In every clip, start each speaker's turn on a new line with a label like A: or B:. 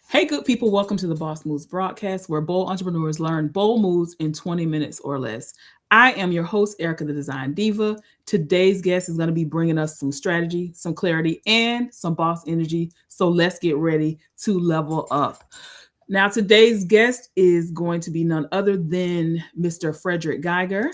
A: Hey, good people, welcome to the Boss Moves broadcast where bold entrepreneurs learn bold moves in 20 minutes or less. I am your host, Erica the Design Diva. Today's guest is going to be bringing us some strategy, some clarity, and some boss energy. So let's get ready to level up. Now, today's guest is going to be none other than Mr. Frederick Geiger,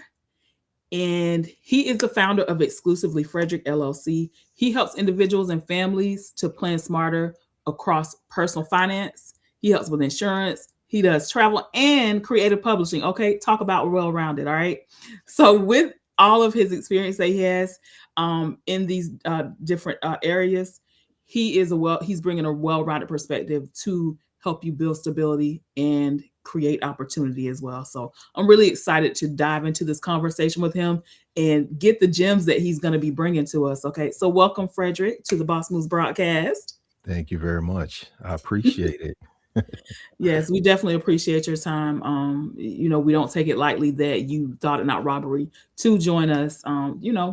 A: and he is the founder of Exclusively Frederick LLC. He helps individuals and families to plan smarter across personal finance. He helps with insurance. He does travel and creative publishing. Okay, talk about well-rounded. All right. So with all of his experience that he has in these different areas, he's bringing a well-rounded perspective to help you build stability and create opportunity as well. So I'm really excited to dive into this conversation with him and get the gems that he's going to be bringing to us. Okay, so welcome, Frederick, to the Boss Moves broadcast.
B: Thank you very much. I appreciate it.
A: Yes, we definitely appreciate your time. We don't take it lightly that you thought it not robbery to join us.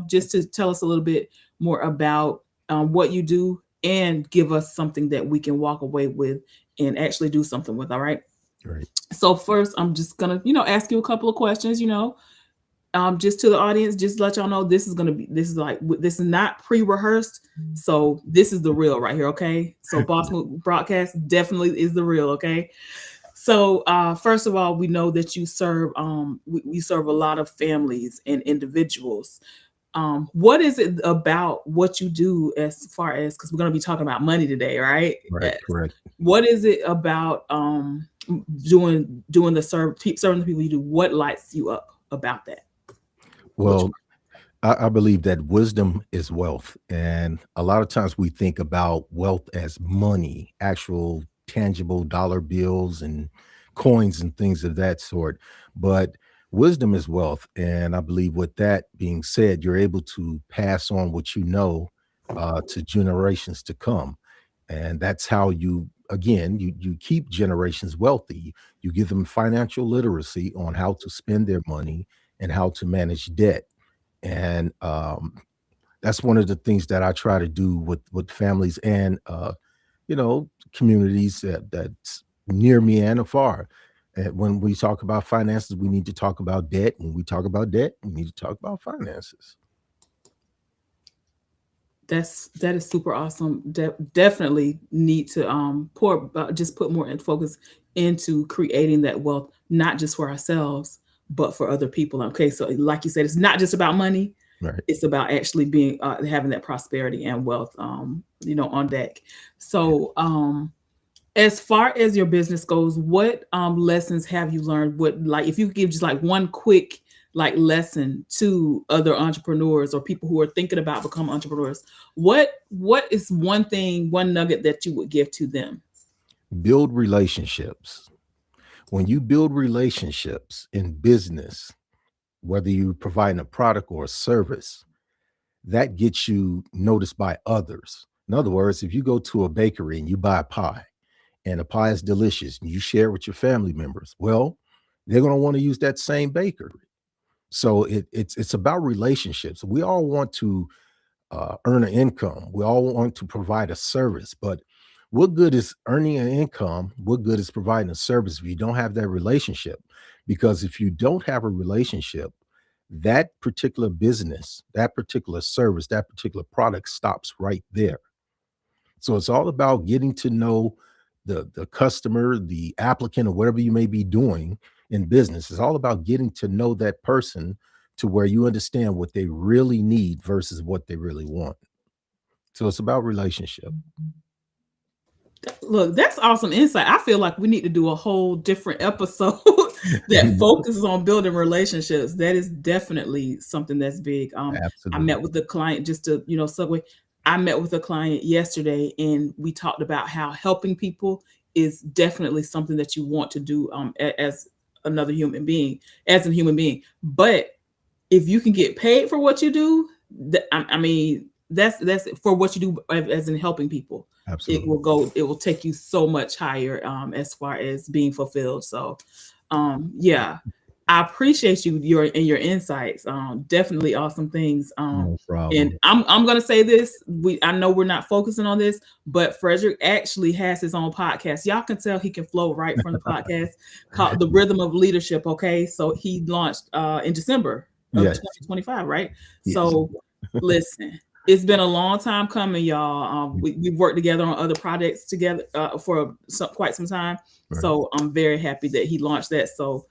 A: Just to tell us a little bit more about what you do and give us something that we can walk away with and actually do something with. All right.
B: Great.
A: So first, I'm just gonna, ask you a couple of questions. Just to the audience, just to let y'all know this is not pre-rehearsed. So this is the real right here. Okay. So Boss Move broadcast definitely is the real. Okay. So first of all, we know that you serve we serve a lot of families and individuals. What is it about what you do as far as, because we're going to be talking about money today, right?
B: Right. Correct.
A: What is it about doing serving the people you do? What lights you up about that?
B: Well, I believe that wisdom is wealth. And a lot of times we think about wealth as money, actual tangible dollar bills and coins and things of that sort. But wisdom is wealth. And I believe with that being said, you're able to pass on what you know to generations to come. And that's how you keep generations wealthy. You give them financial literacy on how to spend their money and how to manage debt. And that's one of the things that I try to do with families and communities that's near me and afar. And when we talk about finances, we need to talk about debt. When we talk about debt, we need to talk about finances.
A: That is super awesome. Definitely need to just put more in focus into creating that wealth, not just for ourselves, but for other people. Okay, so like you said, it's not just about money.
B: Right.
A: It's about actually being having that prosperity and wealth, on deck. So, as far as your business goes, what lessons have you learned? What, like, if you could give just like one quick like lesson to other entrepreneurs or people who are thinking about becoming entrepreneurs, what is one thing, one nugget that you would give to them?
B: Build relationships. When you build relationships in business, whether you're providing a product or a service, that gets you noticed by others. In other words, if you go to a bakery and you buy a pie and the pie is delicious and you share it with your family members, well, they're going to want to use that same bakery. So it's about relationships. We all want to earn an income. We all want to provide a service, but what good is earning an income? What good is providing a service if you don't have that relationship? Because if you don't have a relationship, that particular business, that particular service, that particular product stops right there. So it's all about getting to know the customer, the applicant, or whatever you may be doing in business. It's all about getting to know that person to where you understand what they really need versus what they really want. So it's about relationship.
A: Look, that's awesome insight. I feel like we need to do a whole different episode that focuses on building relationships. That is definitely something that's big. I met
B: Absolutely.
A: with the client just to, segue. I met with a client yesterday and we talked about how helping people is definitely something that you want to do as another human being, as a human being. But if you can get paid for what you do, I mean, that's for what you do as in helping people.
B: Absolutely.
A: It will take you so much higher as far as being fulfilled. So, yeah. I appreciate your insights. Definitely awesome things.
B: No
A: And
B: problem.
A: I'm gonna say this. I know we're not focusing on this, but Frederick actually has his own podcast. Y'all can tell he can flow right from the podcast called The Rhythm of Leadership. Okay, so he launched in December of
B: Yes,
A: 2025, right?
B: yes,
A: So listen, it's been a long time coming, y'all. We've worked together on other projects together for quite some time.
B: right.
A: So I'm very happy that he launched that. So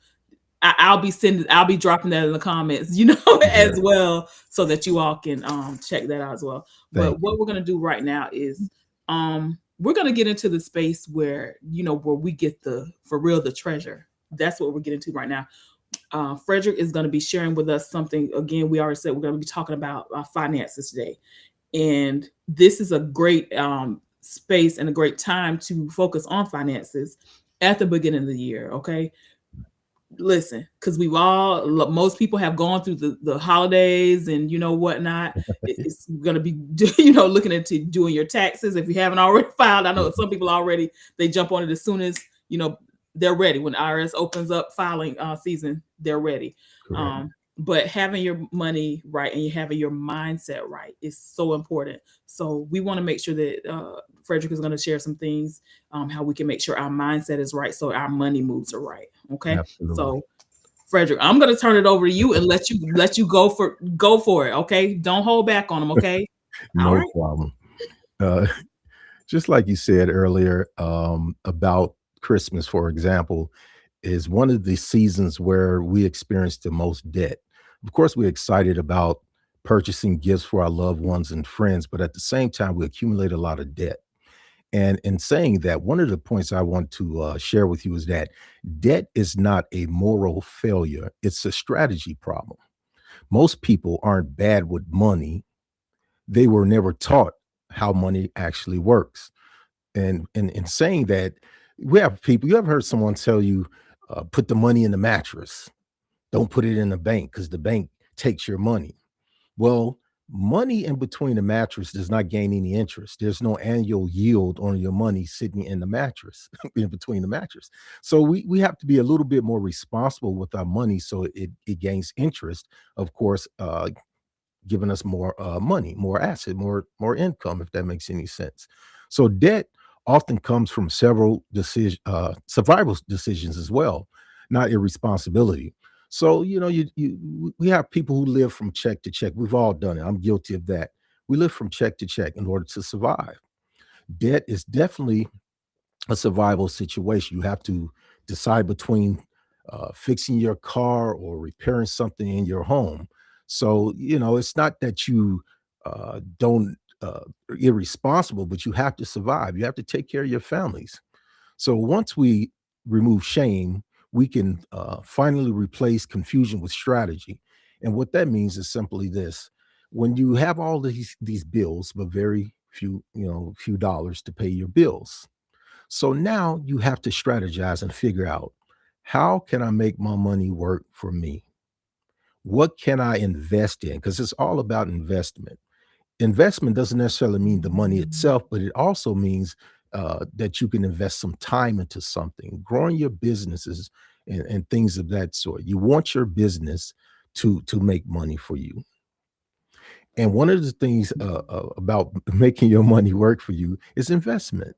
A: I'll be dropping that in the comments, as
B: Yeah,
A: well, so that you all can check that out as well.
B: thank
A: But what we're gonna do right now is we're gonna get into the space where where we get the for real the treasure. That's what we're getting to right now. Frederick is going to be sharing with us something. Again, we already said we're going to be talking about finances today, and this is a great space and a great time to focus on finances at the beginning of the year. Okay, listen, because most people have gone through the holidays and whatnot. It's going to be looking into doing your taxes if you haven't already filed. I know
B: you.
A: some people already, they jump on it as soon as they're ready. When IRS opens up filing season, they're ready.
B: Correct.
A: But having your money right and you having your mindset right is so important. So we want to make sure that Frederick is going to share some things, how we can make sure our mindset is right so our money moves are right. Okay.
B: Absolutely.
A: So Frederick, I'm gonna turn it over to you and let you go for it. Okay. Don't hold back on them. Okay. All
B: No
A: right.
B: problem. Uh, just like you said earlier, about Christmas, for example, is one of the seasons where we experience the most debt. Of course, we're excited about purchasing gifts for our loved ones and friends, but at the same time, we accumulate a lot of debt. And in saying that, one of the points I want to share with you is that debt is not a moral failure, it's a strategy problem. Most people aren't bad with money, they were never taught how money actually works. And in saying that, we have people, you ever heard someone tell you, put the money in the mattress, don't put it in the bank because the bank takes your money. Well, money in between the mattress does not gain any interest. There's no annual yield on your money sitting in the mattress, in between the mattress. So we have to be a little bit more responsible with our money so it gains interest. Of course, giving us more money, more asset, more income, if that makes any sense. So debt often comes from several survival decisions as well, not irresponsibility. So we have people who live from check to check. We've all done it. I'm guilty of that. We live from check to check in order to survive. Debt is definitely a survival situation. You have to decide between fixing your car or repairing something in your home. So, it's not that you don't irresponsible, but you have to survive. You have to take care of your families. So once we remove shame, we can finally replace confusion with strategy. And what that means is simply this: when you have all these bills, but very few dollars to pay your bills, so now you have to strategize and figure out, how can I make my money work for me? What can I invest in? Because it's all about investment. Investment doesn't necessarily mean the money itself, but it also means that you can invest some time into something, growing your businesses and things of that sort. You want your business to make money for you. And one of the things about making your money work for you is investment.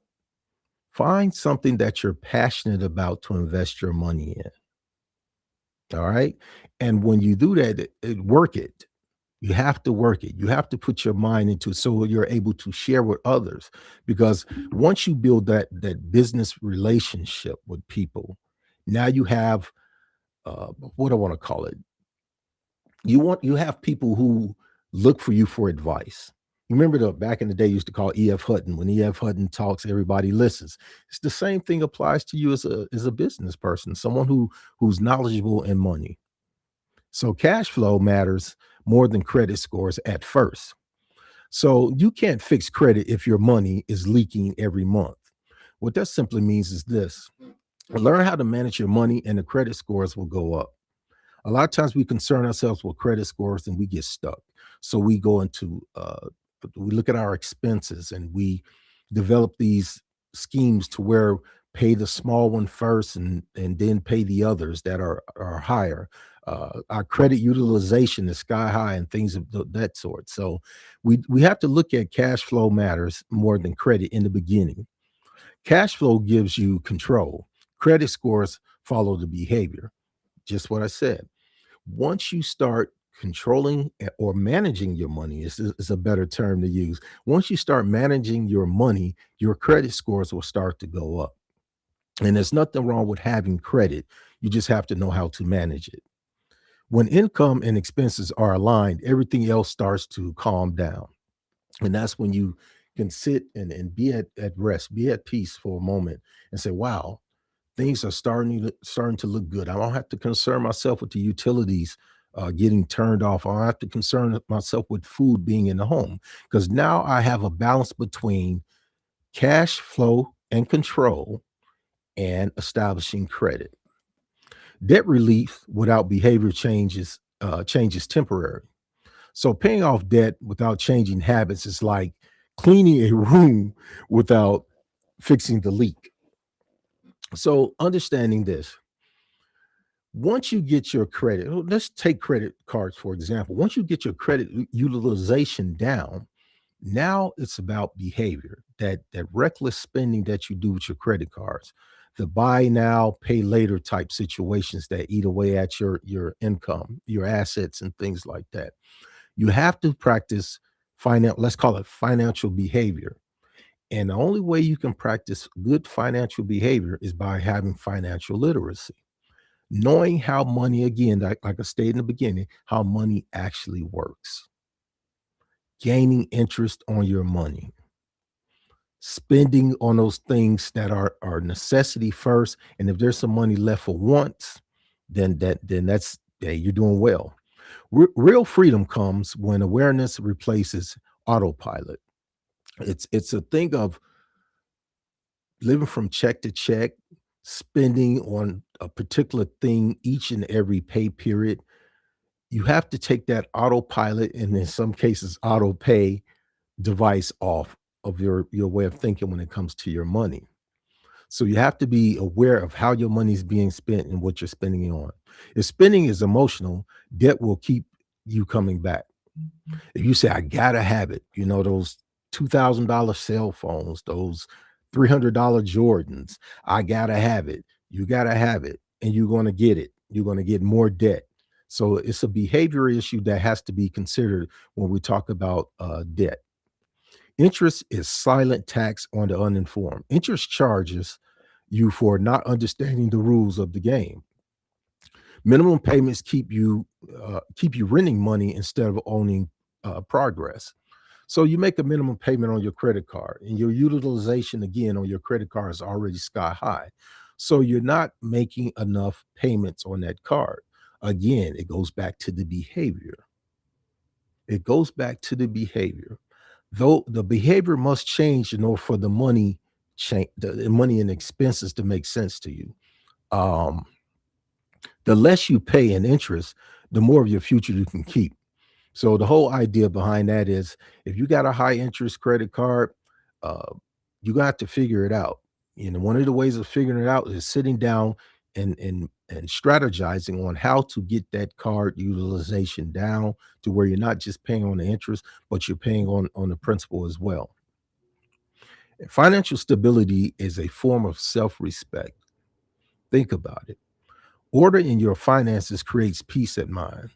B: Find something that you're passionate about to invest your money in. All right. And when you do that, work it. You have to work it. You have to put your mind into it so you're able to share with others. Because once you build that business relationship with people, now you have what I want to call it. You have people who look for you for advice. You remember the back in the day you used to call E.F. Hutton. When E.F. Hutton talks, everybody listens. It's the same thing applies to you as a business person, someone who's knowledgeable in money. So cash flow matters more than credit scores at first. So you can't fix credit if your money is leaking every month. What that simply means is this: learn how to manage your money, and the credit scores will go up. A lot of times we concern ourselves with credit scores and we get stuck. So we go into we look at our expenses and we develop these schemes to where Pay the small one first, and then pay the others that are higher. Our credit utilization is sky high and things of that sort. So we have to look at cash flow matters more than credit in the beginning. Cash flow gives you control. Credit scores follow the behavior. Just what I said. Once you start controlling or managing your money is a better term to use. Once you start managing your money, your credit scores will start to go up. And there's nothing wrong with having credit. You just have to know how to manage it. When income and expenses are aligned, everything else starts to calm down. And that's when you can sit and be at rest, be at peace for a moment and say, wow, things are starting to look good. I don't have to concern myself with the utilities getting turned off. I don't have to concern myself with food being in the home because now I have a balance between cash flow and control and establishing credit. Debt relief without behavior changes temporary. So paying off debt without changing habits is like cleaning a room without fixing the leak. So understanding this, once you get your credit, let's take credit cards for example. Once you get your credit utilization down, now it's about behavior, that reckless spending that you do with your credit cards, the buy now, pay later type situations that eat away at your income, your assets, and things like that. You have to practice let's call it financial behavior. And the only way you can practice good financial behavior is by having financial literacy. Knowing how money, again, like I stated in the beginning, how money actually works. Gaining interest on your money. Spending on those things that are necessity first. And if there's some money left for wants, then that's hey, you're doing well. Real freedom comes when awareness replaces autopilot. It's a thing of living from check to check, spending on a particular thing each and every pay period. You have to take that autopilot and in some cases auto pay device off of your way of thinking when it comes to your money. So you have to be aware of how your money is being spent and what you're spending it on. If spending is emotional, debt will keep you coming back. If you say, I gotta have it, those $2,000 cell phones, those $300 Jordans, I gotta have it. You gotta have it, and you're gonna get it. You're gonna get more debt. So it's a behavior issue that has to be considered when we talk about debt. Interest is silent tax on the uninformed. Interest charges you for not understanding the rules of the game. Minimum payments keep you renting money instead of owning progress. So you make a minimum payment on your credit card, and your utilization again on your credit card is already sky high. So you're not making enough payments on that card. Again, it goes back to the behavior. It goes back to the behavior. Though the behavior must change in order for the money change, the money and expenses to make sense to you. Um, the less you pay in interest, the more of your future you can keep. So the whole idea behind that is if you got a high interest credit card, uh, you got to figure it out. One of the ways of figuring it out is sitting down and strategizing on how to get that card utilization down to where you're not just paying on the interest, but you're paying on the principal as well. Financial stability is a form of self-respect. Think about it. Order in your finances creates peace of mind.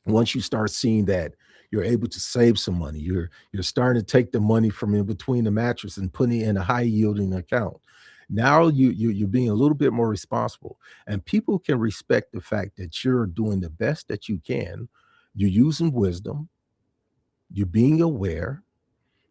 B: Once you start seeing that you're able to save some money, you're starting to take the money from in between the mattress and putting it in a high yielding account. Now you're being a little bit more responsible, and people can respect the fact that you're doing the best that you can. You're using wisdom, you're being aware,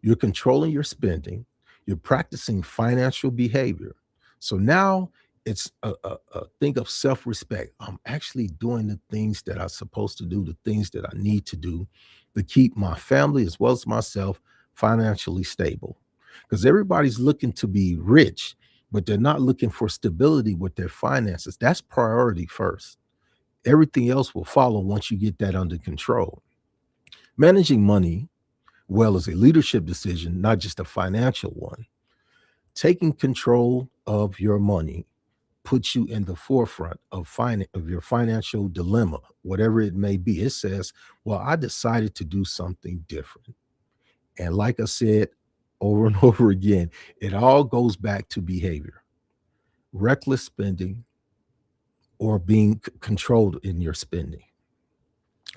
B: you're controlling your spending, you're practicing financial behavior. So now it's a thing of self respect. I'm actually doing the things that I'm supposed to do, the things that I need to do to keep my family as well as myself financially stable. Because everybody's looking to be rich, but they're not looking for stability with their finances. That's priority first. Everything else will follow once you get that under control. Managing money well is a leadership decision, not just a financial one. Taking control of your money puts you in the forefront of your financial dilemma, whatever it may be. It says, "Well, I decided to do something different." And like I said over and over again, it all goes back to behavior, reckless spending, or being controlled in your spending.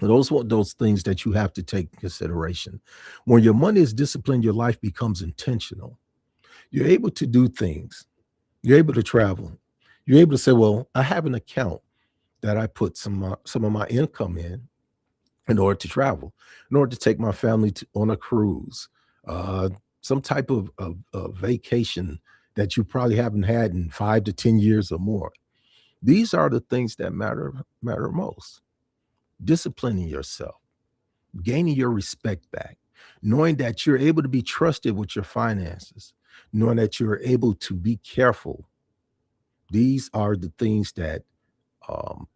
B: Those are those things that you have to take in consideration. When your money is disciplined, your life becomes intentional. You're able to do things. You're able to travel. You're able to say, "Well, I have an account that I put some of my income in order to travel, in order to take my family on a cruise, uh, some type of vacation that you probably haven't had in 5 to 10 years or more." These are the things that matter most. Disciplining yourself, gaining your respect back, knowing that you're able to be trusted with your finances, knowing that you're able to be careful. These are the things that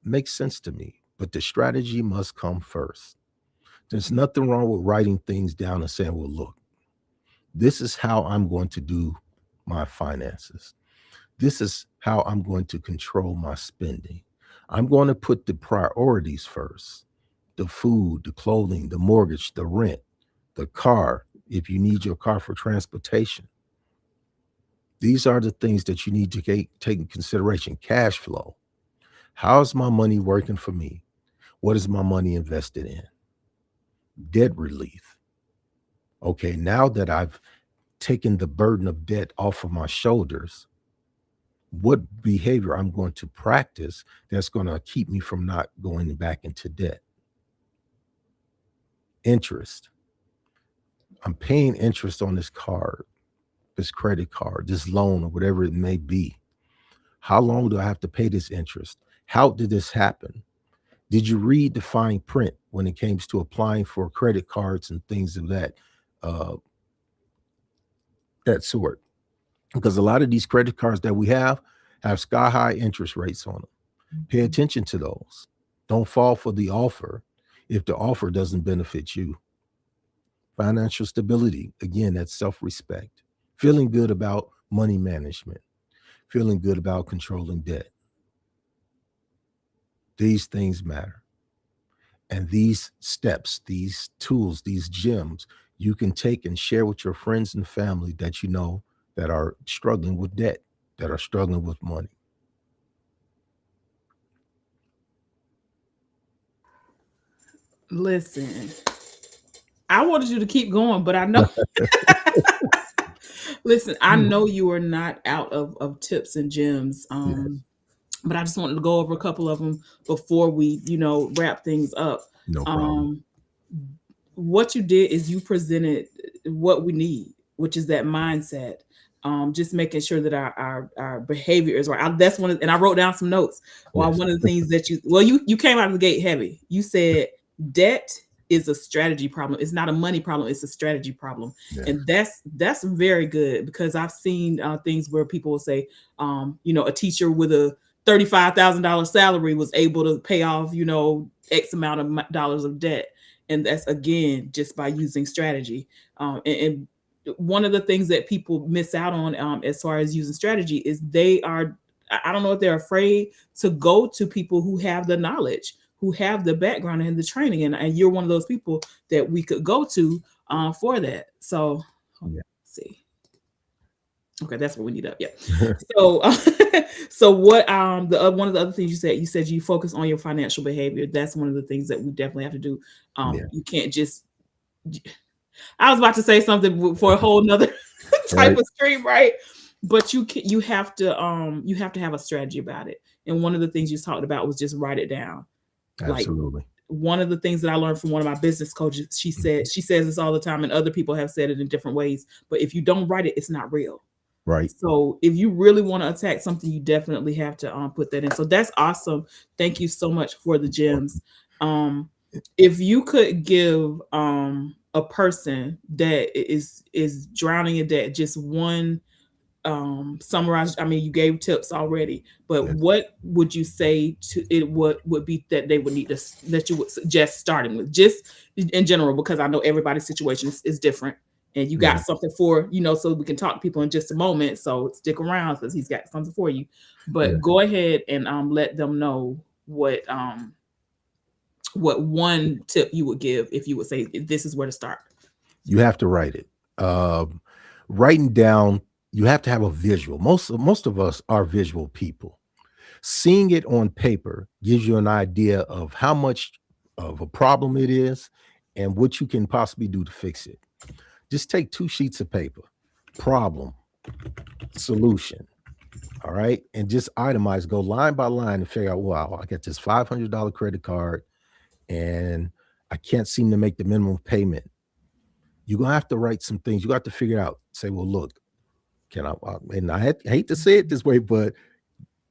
B: make sense to me. But the strategy must come first. There's nothing wrong with writing things down and saying, "Well, look, this is how I'm going to do my finances. This is how I'm going to control my spending. I'm going to put the priorities first: the food, the clothing, the mortgage, the rent, the car, if you need your car for transportation." These are the things that you need to take in consideration. Cash flow. How is my money working for me? What is my money invested in? Debt relief. Okay, now that I've taken the burden of debt off of my shoulders, what behavior I'm going to practice that's going to keep me from not going back into debt? Interest. I'm paying interest on this card, this credit card, this loan, or whatever it may be. How long do I have to pay this interest? How did this happen? Did you read the fine print when it comes to applying for credit cards and things of uh, that sort? Because a lot of these credit cards that we have sky high interest rates on them. Pay attention to those. Don't fall for the offer if the offer doesn't benefit you. Financial stability, again, that's self respect. Feeling good about money management, feeling good about controlling debt. These things matter. And these steps, these tools, these gems, you can take and share with your friends and family that you know that are struggling with debt, that are struggling with money.
A: Listen, I wanted you to keep going, but I know. Listen, I know you are not out of tips and gems.
B: Yes,
A: But I just wanted to go over a couple of them before we, wrap things up.
B: no problem.
A: Um, what you did is you presented what we need, which is that mindset. Just making sure that our behavior is right. That's one, and I wrote down some notes. Well,
B: Yes,
A: one of the things that you came out of the gate heavy. You said debt is a strategy problem. It's not a money problem. It's a strategy problem,
B: yes,
A: and that's very good because I've seen things where people will say, a teacher with a $35,000 salary was able to pay off, X amount of dollars of debt, and that's again just by using strategy. And one of the things that people miss out on as far as using strategy is I don't know if they're afraid to go to people who have the knowledge, who have the background and the training, and you're one of those people that we could go to for that. So
B: yeah.
A: let's see. Okay, that's what we need up. Yeah. So, so what? The one of the other things you said you focus on your financial behavior. That's one of the things that we definitely have to do.
B: Yeah,
A: You can't just. I was about to say something for a whole nother type
B: right.
A: of stream, right? But you have to have a strategy about it. And one of the things you talked about was just write it down. Like
B: Absolutely.
A: one of the things that I learned from one of my business coaches, she says this all the time, and other people have said it in different ways. But if you don't write it, it's not real.
B: Right.
A: So if you really want to attack something, you definitely have to put that in. So that's awesome. Thank you so much for the gems. Um, if you could give a person that is drowning in debt just one summarize, I mean you gave tips already, but
B: Yes.
A: what would you say to it, what would be that they would need to that you would suggest starting with, just in general, because I know everybody's situation is different and you got
B: Yeah.
A: something for, so we can talk to people in just a moment. So stick around because he's got something for you.
B: Yeah.
A: But go ahead and let them know what one tip you would give if you would say this is where to start.
B: You have to write it. Writing down, you have to have a visual. Most of us are visual people. Seeing it on paper gives you an idea of how much of a problem it is and what you can possibly do to fix it. Just take 2 sheets of paper, problem, solution, all right? And just itemize, go line by line and figure out, wow, I got this $500 credit card and I can't seem to make the minimum payment. You're gonna have to write some things. You got to figure out, say, well, look, can I, and I hate to say it this way, but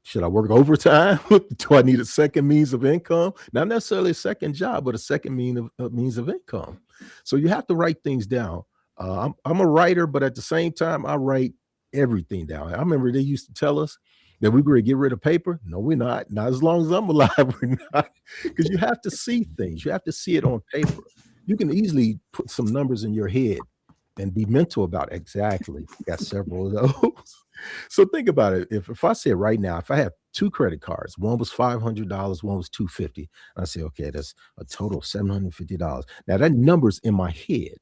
B: should I work overtime? Do I need a second means of income? Not necessarily a second job, but a second means of income. So you have to write things down. I'm a writer, but at the same time, I write everything down. I remember they used to tell us that we were going to get rid of paper. No, we're not. Not as long as I'm alive, we're not. Because you have to see things. You have to see it on paper. You can easily put some numbers in your head and be mental about exactly. Got several of those. So think about it. If I said right now, if I have 2 credit cards, one was $500, one was $250, I say, okay, that's a total of $750. Now that number's in my head,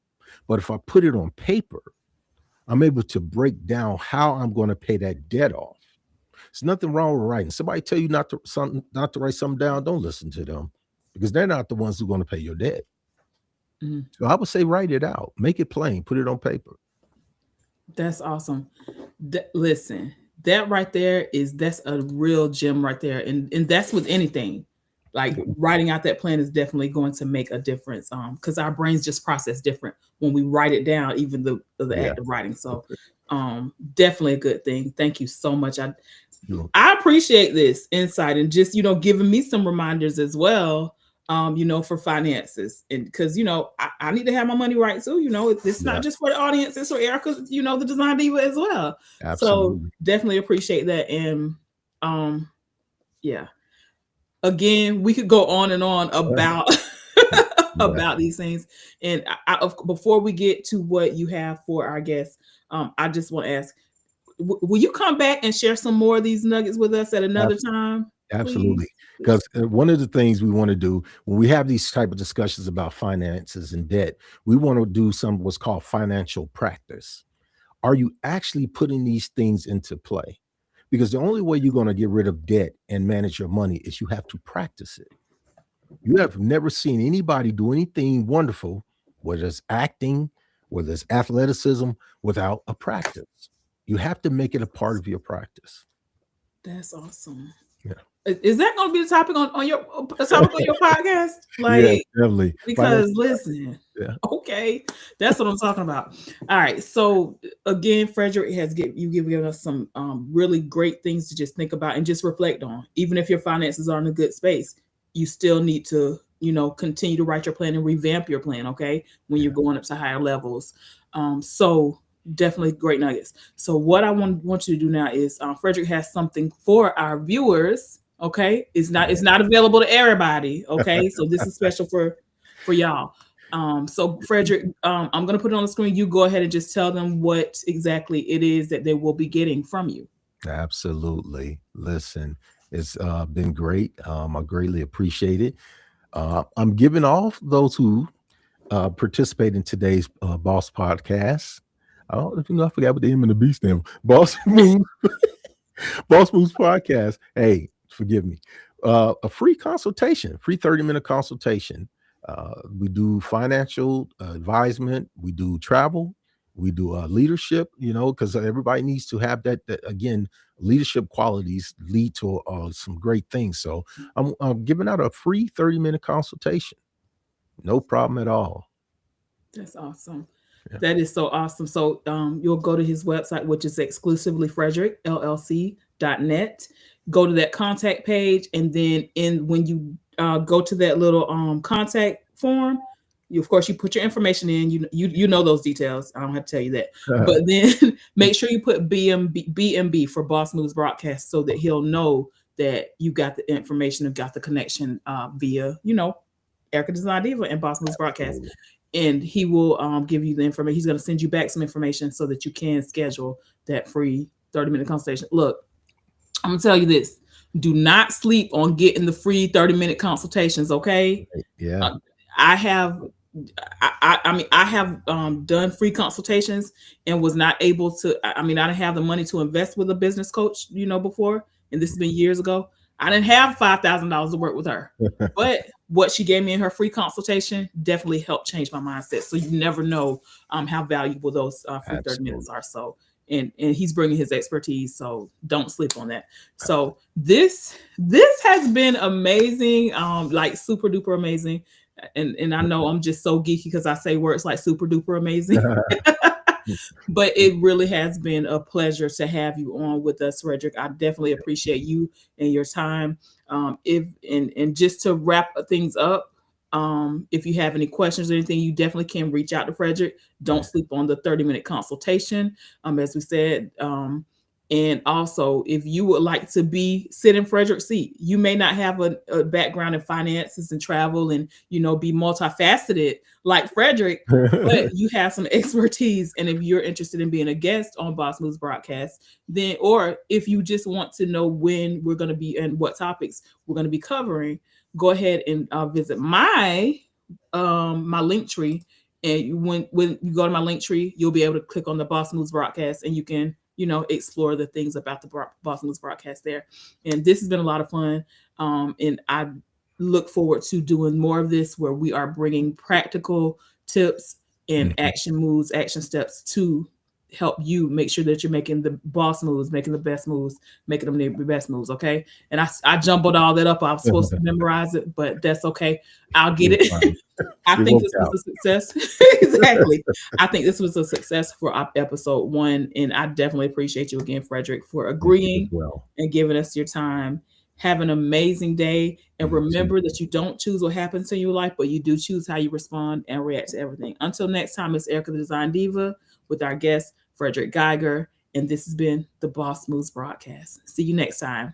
B: but if I put it on paper, I'm able to break down how I'm going to pay that debt off. There's nothing wrong with writing. Somebody tell you not to write something down, don't listen to them because they're not the ones who are going to pay your debt.
A: Mhm.
B: So I would say write it out, make it plain, put it on paper.
A: That's awesome. Listen, that right there that's a real gem right there, and that's with anything. Like writing out that plan is definitely going to make a difference. Because our brains just process different when we write it down, even the
B: Yeah.
A: act of writing. So, definitely a good thing. Thank you so much.
B: You
A: I appreciate this insight and just giving me some reminders as well. For finances, and because I need to have my money right too. It's
B: Yeah,
A: not just for the audience; it's for Erica. The design diva as well. So
B: absolutely.
A: definitely appreciate that. And yeah, again, we could go on and on about
B: Yeah,
A: about these things. And before we get to what you have for our guests, I just want to ask, will you come back and share some more of these nuggets with us at another time,
B: absolutely.
A: please?
B: Because one of the things we want to do when we have these type of discussions about finances and debt, we want to do some what's called financial practice. Are you actually putting these things into play? Because the only way you're going to get rid of debt and manage your money is you have to practice it. You have never seen anybody do anything wonderful, whether it's acting, whether it's athleticism, without a practice. You have to make it a part of your practice.
A: That's awesome.
B: Yeah.
A: Is that going to be the topic on your a topic on your podcast?
B: Yeah,
A: Like,
B: definitely.
A: because
B: Financial
A: listen,
B: yeah.
A: okay, that's what I'm talking about. All right, so again, Frederick has given us some really great things to just think about and just reflect on. Even if your finances are in a good space, you still need to continue to write your plan and revamp your plan. Okay, when you're going up to higher levels. So definitely great nuggets. So what I want you to do now is Frederick has something for our viewers. Okay, it's not available to everybody. Okay, so this is special for y'all. So Frederick, I'm gonna put it on the screen. You go ahead and just tell them what exactly it is that they will be getting from you.
B: Absolutely. Listen, it's been great. I greatly appreciate it. I'm giving all those who participate in today's Boss podcast. I don't know if you know, I forgot what the M and the B stand. Boss Moves, Boss Moves podcast. Hey, forgive me. A free consultation, free 30-minute consultation. We do financial advisement. We do travel. We do leadership. Because everybody needs to have that. Again, leadership qualities lead to some great things. So I'm giving out a free 30-minute consultation. No problem at all.
A: That's awesome.
B: Yeah.
A: That is so awesome. So you'll go to his website, which is exclusively frederickllc.net. Go to that contact page, and then when you go to that little contact form, of course you put your information in. You know those details. I don't have to tell you that. But then make sure you put BMB for Boss Moves Broadcast so that he'll know that you got the information and got the connection via Erica Design Diva and Boss Moves Broadcast. and he will give you the information. He's going to send you back some information so that you can schedule that free 30-minute consultation. Look, I'm going to tell you this. Do not sleep on getting the free 30-minute consultations, okay?
B: Yeah.
A: Uh, I have I have done free consultations and was not able to. I mean, I didn't have the money to invest with a business coach, before, and this has been years ago. I didn't have $5,000 to work with her, but what she gave me in her free consultation definitely helped change my mindset. So you never know how valuable those free 30 minutes
B: Absolutely.
A: are. So. And he's bringing his expertise, so don't sleep on that. So this has been amazing, like super duper amazing, and I know I'm just so geeky because I say words like super duper amazing. But it really has been a pleasure to have you on with us, Frederick. I definitely appreciate you and your time. If and just to wrap things up, if you have any questions or anything, you definitely can reach out to Frederick. Don't sleep on the 30-minute consultation, as we said. And also, if you would like to sit in Frederick's seat, you may not have a background in finances and travel and be multifaceted like Frederick, but you have some expertise. And if you're interested in being a guest on Boss Moves broadcast, then, or if you just want to know when we're going to be and what topics we're going to be covering, go ahead and visit my link tree. And when you go to my link tree, you'll be able to click on the Boss Moves broadcast, and you can explore the things about the Boss Moves broadcast there. And this has been a lot of fun, and I look forward to doing more of this, where we are bringing practical tips and
B: Mhm.
A: action moves, action steps to help you make sure that you're making the boss moves, making the best moves, making them the best moves. Okay. And I jumbled all that up. I was supposed to memorize it, but that's okay. I'll get
B: You're
A: it.
B: fine.
A: I
B: It
A: think
B: worked
A: this was
B: out.
A: a success. Exactly. I think this was a success for episode 1. And I definitely appreciate you again, Frederick, for
B: Thank you as
A: agreeing
B: well.
A: and giving us your time. Have an amazing day. And
B: You too.
A: remember that you don't choose what happens in your life, but you do choose how you respond and react to everything. Until next time, it's Erica the Design Diva with our guest, Frederick Geiger. And this has been the Boss Moves broadcast. See you next time.